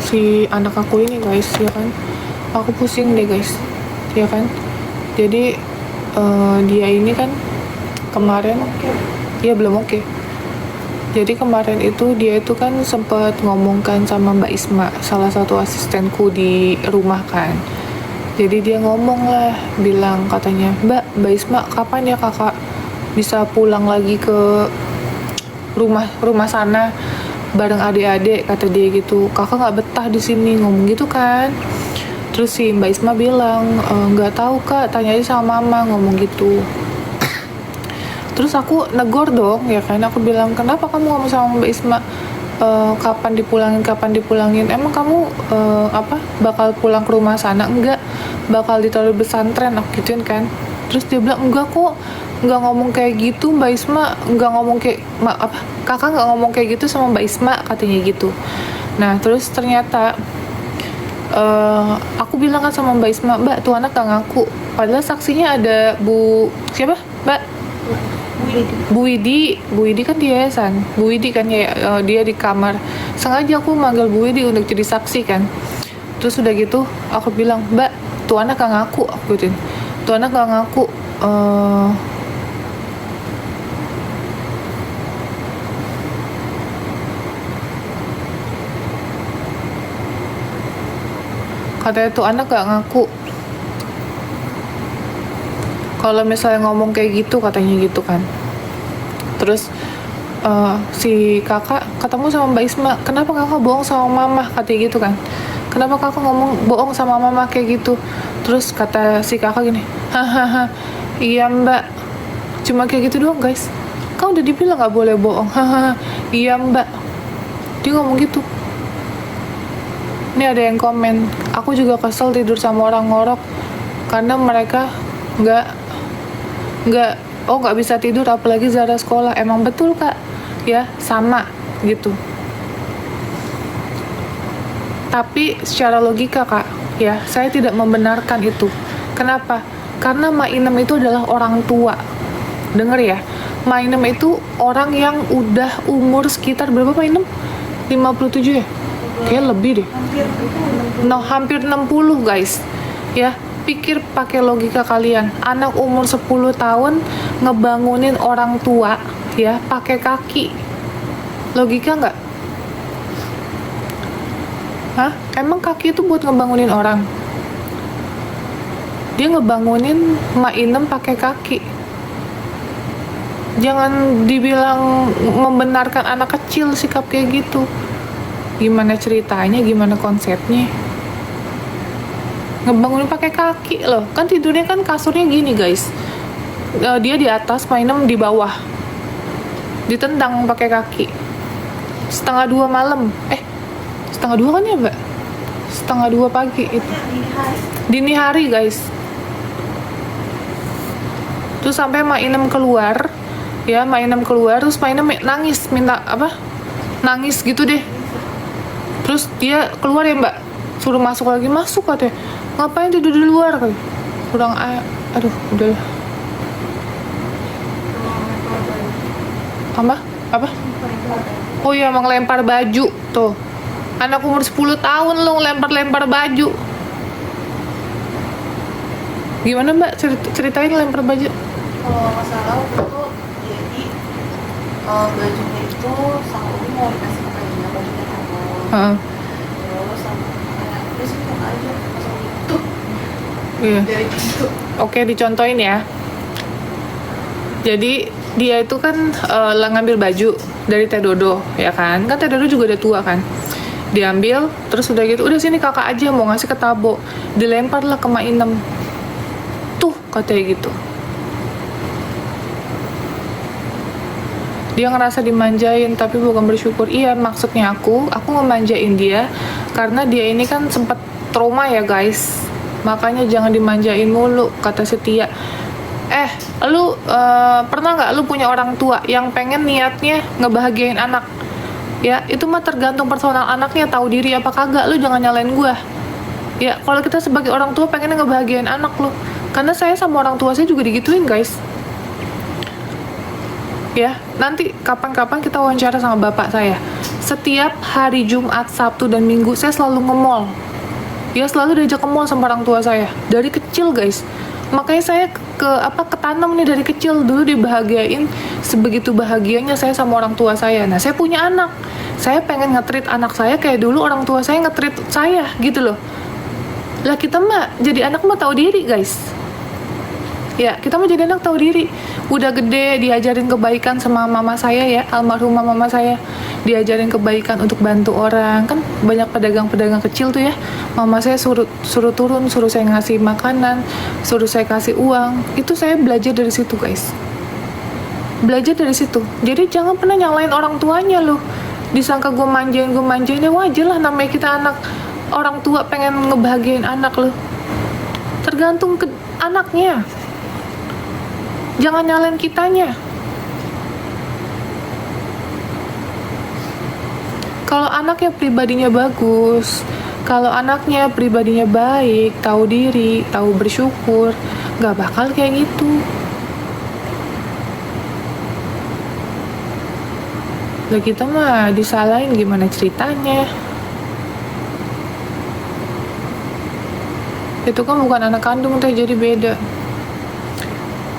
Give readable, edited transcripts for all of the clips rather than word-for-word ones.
si anak aku ini guys, ya kan, aku pusing deh guys, ya kan. Jadi dia ini kan kemarin, ya belum oke. Jadi kemarin itu dia itu kan sempat ngomongkan sama Mbak Isma, salah satu asistenku di rumah kan. Jadi dia ngomong lah, bilang katanya, Mbak Isma, kapan ya kakak bisa pulang lagi ke rumah sana bareng adik-adik, kata dia gitu. Kakak nggak betah di sini, ngomong gitu kan. Terus si Mbak Isma bilang, nggak tahu kak, tanya aja sama mama, ngomong gitu. Terus aku negor dong, ya kan, aku bilang, kenapa kamu ngomong sama Mbak Isma kapan dipulangin, emang kamu bakal pulang ke rumah sana? Enggak, bakal ditaruh di pesantren, aku gituin kan. Terus dia bilang, enggak kok, nggak ngomong kayak gitu Mbak Isma, nggak ngomong kayak kakak nggak ngomong kayak gitu sama Mbak Isma, katanya gitu. Nah terus ternyata aku bilang kan sama Mbak Isma, Mbak tuh anak gak ngaku, padahal saksinya ada siapa Mbak? Bu Widi kan di yayasan, Bu Widi kan ya, dia di kamar. Sengaja aku manggil Bu Widi untuk jadi saksi kan. Terus udah gitu aku bilang, Mbak tuh anak gak ngaku, aku gituin, tuh anak gak ngaku. Katanya tuh anak gak ngaku kalau misalnya ngomong kayak gitu, katanya gitu kan. Terus si kakak ketemu sama Mbak Isma, kenapa kakak bohong sama mama, katanya gitu kan. Kenapa kakak ngomong bohong sama mama kayak gitu? Terus kata si kakak gini, hahaha, iya Mbak, cuma kayak gitu doang guys, kan udah dibilang gak boleh bohong, hahaha, iya Mbak, dia ngomong gitu. Ini ada yang komen, aku juga kesel tidur sama orang ngorok karena mereka nggak bisa tidur, apalagi Zara sekolah. Emang betul kak, ya sama gitu. Tapi secara logika kak, ya saya tidak membenarkan itu. Kenapa? Karena Mak Inem itu adalah orang tua. Denger ya, Mak Inem itu orang yang udah umur sekitar berapa Mak Inem? 57 ya? Kayak lebih deh. Hampir 60 guys. Ya, pikir pakai logika kalian. Anak umur 10 tahun ngebangunin orang tua ya pakai kaki. Logika nggak? Hah? Emang kaki itu buat ngebangunin orang? Dia ngebangunin Mak Inem pakai kaki. Jangan dibilang membenarkan anak kecil sikap kayak gitu. Gimana ceritanya, gimana konsepnya? Ngebangunin pakai kaki loh, kan tidurnya kan kasurnya gini guys, dia di atas, Mak Inem di bawah, ditendang pakai kaki. 1:30 malam, 1:30 kan ya Mbak? 1:30 pagi itu, dini hari guys. Terus sampai Mak Inem keluar, ya Mak Inem keluar, terus Mak Inem nangis, minta nangis gitu deh. Terus dia keluar ya Mbak, suruh masuk lagi, masuk katanya, ngapain tidur di luar kali, kurang aduh udah. Apa? Oh iya, emang lempar baju tuh, anak umur 10 tahun lo lempar baju. Gimana Mbak, ceritain lempar baju. Kalau nggak salah waktu itu, jadi bajunya itu sang Umi mau dikasih ke Kayaknya bajunya kamu, terus sama kayak terus itu aja langsung itu Iya. dari pintu. Oke, dicontohin ya. Jadi dia itu kan ngambil baju dari Teh Dodo, ya kan? Kan Teh Dodo juga udah tua kan. Diambil, terus udah gitu, udah sini kakak aja mau ngasih ke Tabo. Dilempar lah ke Mak Inem. Tuh, katanya gitu. Dia ngerasa dimanjain tapi bukan bersyukur. Iya, maksudnya aku ngemanjain dia karena dia ini kan sempat trauma ya guys. Makanya jangan dimanjain mulu, kata Setia. Lu pernah nggak lu punya orang tua yang pengen niatnya ngebahagiain anak? Ya, itu mah tergantung personal anaknya, tahu diri apa kagak. Lu jangan nyalain gua. Ya, kalau kita sebagai orang tua pengen ngebahagiain anak lu. Karena saya sama orang tua saya juga digituin guys. Ya, nanti kapan-kapan kita wawancara sama bapak saya. setiap hari Jumat, Sabtu, dan Minggu saya selalu nge-mall. Dia selalu diajak ke mall sama orang tua saya dari kecil, guys. Makanya saya ketanam nih dari kecil. Dulu dibahagiain sebegitu bahagianya saya sama orang tua saya. Nah, saya punya anak, saya pengen nge-treat anak saya kayak dulu orang tua saya nge-treat saya gitu loh. Lah kita mah jadi anak mah tahu diri, guys. Ya, kita mau jadi anak tahu diri. Udah gede diajarin kebaikan sama mama saya ya, almarhumah mama saya. Diajarin kebaikan untuk bantu orang. Kan banyak pedagang-pedagang kecil tuh ya. Mama saya suruh turun, suruh saya ngasih makanan, suruh saya kasih uang. Itu saya belajar dari situ, guys. Belajar dari situ. Jadi jangan pernah nyalain orang tuanya loh. Disangka gue manjain ya wajar lah, namanya kita anak. Orang tua pengen ngebahagiain anak loh. Tergantung ke anaknya. Jangan nyalain kitanya. Kalau anaknya pribadinya bagus, kalau anaknya pribadinya baik, tahu diri, tahu bersyukur, gak bakal kayak gitu. Lah kita mah disalahin gimana ceritanya. Itu kan bukan anak kandung teh, jadi beda.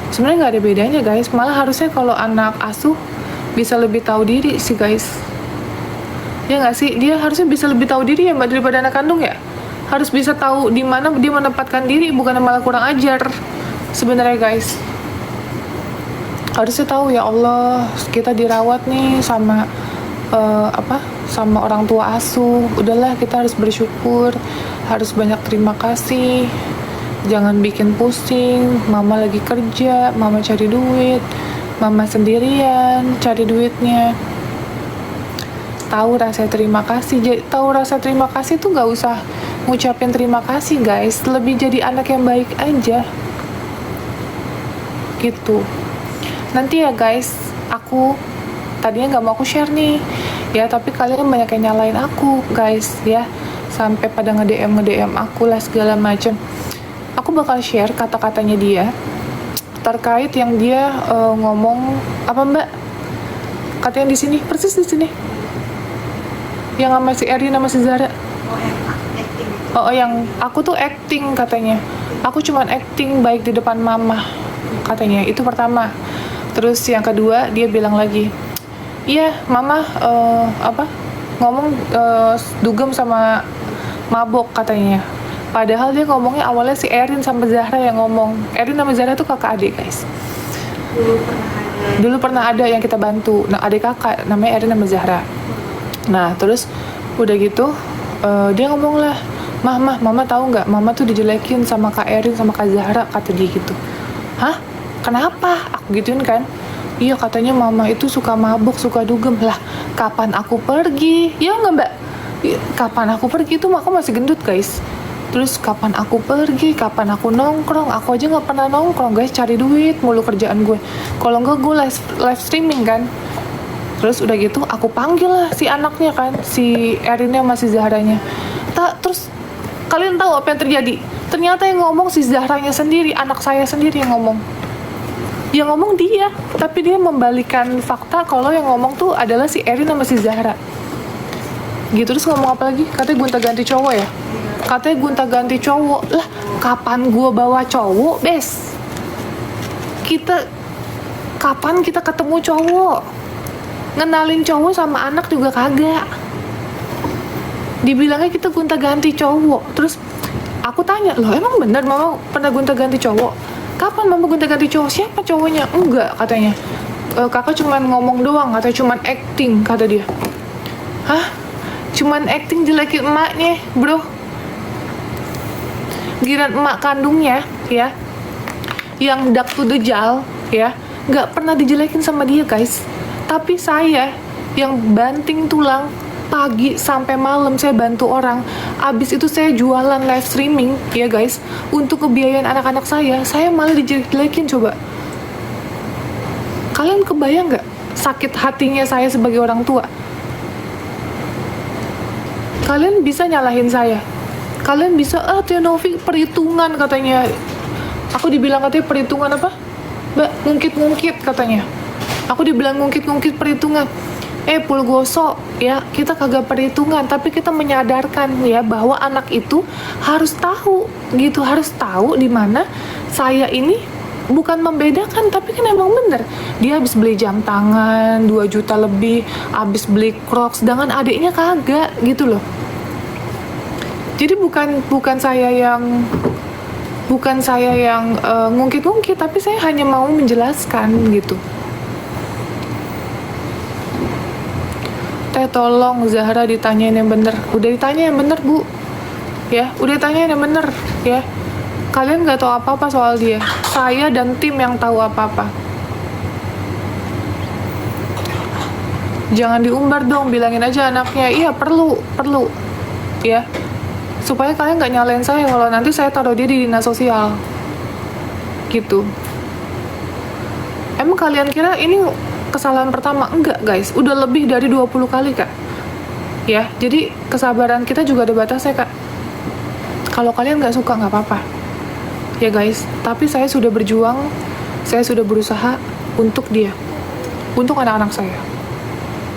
Sebenarnya nggak ada bedanya, guys. Malah harusnya kalau anak asuh bisa lebih tahu diri sih, guys. Ya nggak sih? Dia harusnya bisa lebih tahu diri ya, mbak, daripada anak kandung ya. Harus bisa tahu di mana dia menempatkan diri, bukan malah kurang ajar. Sebenarnya, guys. Harusnya tahu ya Allah, kita dirawat nih sama sama orang tua asuh. Udahlah, kita harus bersyukur, harus banyak terima kasih. Jangan bikin pusing, mama lagi kerja, mama cari duit, mama sendirian cari duitnya. Tahu rasa terima kasih. Tahu rasa terima kasih tuh gak usah ngucapin terima kasih, guys. Lebih jadi anak yang baik aja gitu. Nanti ya, guys, aku tadinya gak mau aku share nih ya, tapi kalian banyak yang nyalain aku, guys, ya, sampai pada nge-DM aku lah segala macem. Aku bakal share kata-katanya dia terkait yang dia ngomong apa, mbak? Katanya di sini, persis di sini. Yang sama si Erin sama si Zara. Acting. Oh, yang aku tuh acting katanya. Aku cuman acting baik di depan mama katanya. Itu pertama. Terus yang kedua dia bilang lagi, iya mama ngomong dugem sama mabok katanya. Padahal dia ngomongnya awalnya si Erin sama Zahra yang ngomong. Erin sama Zahra tuh kakak adik, guys. Dulu pernah ada yang kita bantu. Nah, adik kakak namanya Erin sama Zahra. Nah, terus udah gitu dia ngomong lah, mama tahu nggak? Mama tuh dijelekin sama Kak Erin sama Kak Zahra, kata dia gitu. Hah? Kenapa? Aku gituin kan. Iya, katanya mama itu suka mabuk, suka dugem. Lah, kapan aku pergi? Ya nggak, mbak? Kapan aku pergi itu aku masih gendut, guys. Terus kapan aku pergi, kapan aku nongkrong, aku aja nggak pernah nongkrong, guys, cari duit mulu kerjaan gue. Kalau nggak gue live streaming kan. Terus udah gitu aku panggil lah si anaknya kan, si Erinnya sama si Zahranya. Terus kalian tahu apa yang terjadi? Ternyata yang ngomong si Zahranya sendiri, anak saya sendiri yang ngomong. Yang ngomong dia, tapi dia membalikan fakta kalau yang ngomong tuh adalah si Erin sama si Zahra. Gitu. Terus ngomong apa lagi? Katanya gonta-ganti cowok ya? Katanya gonta-ganti cowok. Lah, kapan gua bawa cowok, Bes? Kapan kita ketemu cowok? Ngenalin cowok sama anak juga kagak. Dibilangnya kita gonta-ganti cowok. Terus aku tanya, loh emang bener mama pernah gonta-ganti cowok? Kapan mama gonta-ganti cowok? Siapa cowoknya? Enggak, katanya. Kakak cuman ngomong doang, katanya cuman acting, kata dia. Hah? Cuman acting jelekin emaknya, bro. Giliran emak kandungnya, ya, yang dak to the jal, ya, nggak pernah dijelekin sama dia, guys. Tapi saya yang banting tulang pagi sampai malam saya bantu orang. Abis itu saya jualan live streaming, ya guys, untuk kebiayaan anak-anak saya malah dijelekin. Coba kalian kebayang nggak sakit hatinya saya sebagai orang tua? Kalian bisa nyalahin saya, kalian bisa, Teh Novi perhitungan katanya. Aku dibilang katanya perhitungan apa? Mbak, ngungkit-ngungkit katanya. Aku dibilang ngungkit-ngungkit perhitungan. Pulgoso ya, kita kagak perhitungan, tapi kita menyadarkan ya bahwa anak itu harus tahu gitu, harus tahu di mana saya ini bukan membedakan, tapi kan emang bener dia habis beli jam tangan 2 juta lebih, habis beli Crocs, sedangkan adiknya kagak gitu loh. Jadi bukan saya yang ngungkit-ngungkit, tapi saya hanya mau menjelaskan gitu. Tolong Zahra ditanyain yang bener. Udah ditanya yang bener, Bu. Ya, udah ditanyain yang bener ya. Kalian nggak tahu apa-apa soal dia. Saya dan tim yang tahu apa-apa. Jangan diumbar dong, bilangin aja anaknya. Iya, perlu. Ya. Supaya kalian nggak nyalain saya kalau nanti saya taruh dia di dinas sosial. Gitu. Emang kalian kira ini kesalahan pertama? Enggak guys, udah lebih dari 20 kali kak ya. Jadi kesabaran kita juga ada batasnya kak. Kalau kalian nggak suka nggak apa-apa ya guys, tapi saya sudah berjuang, saya sudah berusaha untuk dia, untuk anak-anak saya.